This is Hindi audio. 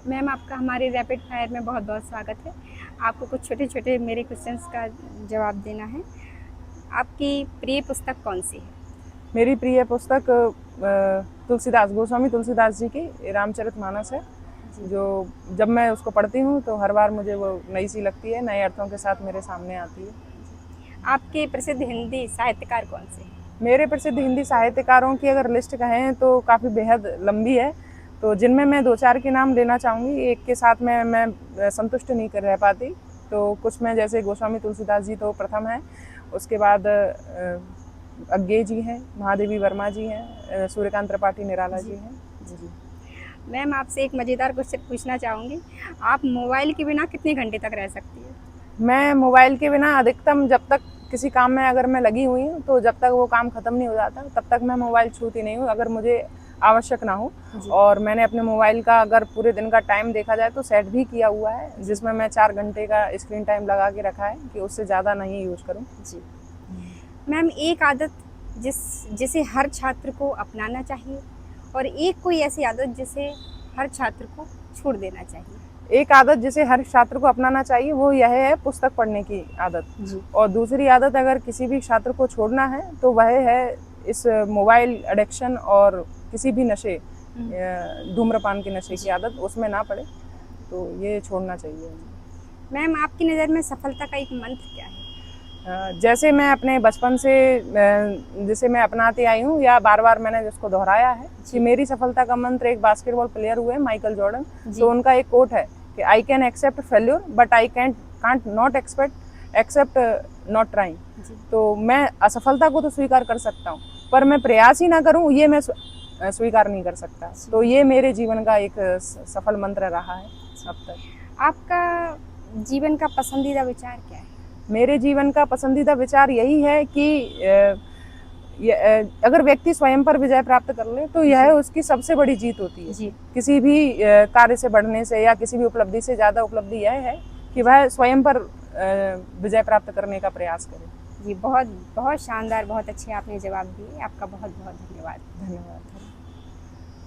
मैम आपका हमारे रैपिड फायर में बहुत बहुत स्वागत है। आपको कुछ छोटे छोटे मेरे क्वेश्चंस का जवाब देना है। आपकी प्रिय पुस्तक कौन सी है? मेरी प्रिय पुस्तक तुलसीदास गोस्वामी तुलसीदास जी की रामचरितमानस है। जो जब मैं उसको पढ़ती हूँ तो हर बार मुझे वो नई सी लगती है, नए अर्थों के साथ मेरे सामने आती है। आपके प्रसिद्ध हिंदी साहित्यकार कौन से हैं? मेरे प्रसिद्ध हिंदी साहित्यकारों की अगर लिस्ट कहें तो काफ़ी बेहद लंबी है, तो जिनमें मैं दो चार के नाम लेना चाहूँगी। एक के साथ में मैं संतुष्ट नहीं कर रह पाती, तो कुछ में जैसे गोस्वामी तुलसीदास जी तो प्रथम है, उसके बाद अज्ञे जी हैं, महादेवी वर्मा जी हैं, सूर्यकांत त्रिपाठी निराला जी हैं। जी। मैम आपसे एक मज़ेदार क्वेश्चन पूछना चाहूँगी। आप मोबाइल के बिना कितने घंटे तक रह सकती है? मैं मोबाइल के बिना अधिकतम, जब तक किसी काम में अगर मैं लगी हुई हूँ तो जब तक वो काम ख़त्म नहीं हो जाता तब तक मैं मोबाइल छूती नहीं हूँ, अगर मुझे आवश्यक ना हो। और मैंने अपने मोबाइल का अगर पूरे दिन का टाइम देखा जाए तो सेट भी किया हुआ है, जिसमें मैं 4 घंटे का स्क्रीन टाइम लगा के रखा है कि उससे ज़्यादा नहीं यूज़ करूँ। जी। मैम एक आदत जिसे हर छात्र को अपनाना चाहिए और एक कोई ऐसी आदत जिसे हर छात्र को छोड़ देना चाहिए। एक आदत जिसे हर छात्र को अपनाना चाहिए वो यह है पुस्तक पढ़ने की आदत। जी। और दूसरी आदत अगर किसी भी छात्र को छोड़ना है तो वह है इस मोबाइल एडिक्शन और किसी भी नशे, धूम्रपान के नशे की आदत, उसमें ना पड़े, तो ये छोड़ना चाहिए। मैम आपकी नज़र में सफलता का एक मंत्र क्या है? जैसे मैं अपने बचपन से जिसे मैं अपनाती आई हूँ या बार बार मैंने जिसको दोहराया है कि मेरी सफलता का मंत्र एक बास्केटबॉल प्लेयर हुए माइकल जॉर्डन, तो उनका एक कोट है कि I can accept failure but I can't not accept not trying. तो मैं असफलता को तो स्वीकार कर सकता हूँ, पर मैं प्रयास ही ना करूँ ये मैं स्वीकार नहीं कर सकता। तो ये मेरे जीवन का एक सफल मंत्र रहा है अब तक। आपका जीवन का पसंदीदा विचार क्या है? मेरे जीवन का पसंदीदा विचार यही है कि अगर व्यक्ति स्वयं पर विजय प्राप्त कर ले तो यह उसकी सबसे बड़ी जीत होती है। जी। किसी भी कार्य से बढ़ने से या किसी भी उपलब्धि से ज़्यादा उपलब्धि यह है कि वह स्वयं पर विजय प्राप्त करने का प्रयास करे। जी, बहुत बहुत शानदार, बहुत अच्छे आपने जवाब दिए। आपका बहुत बहुत धन्यवाद। धन्यवाद।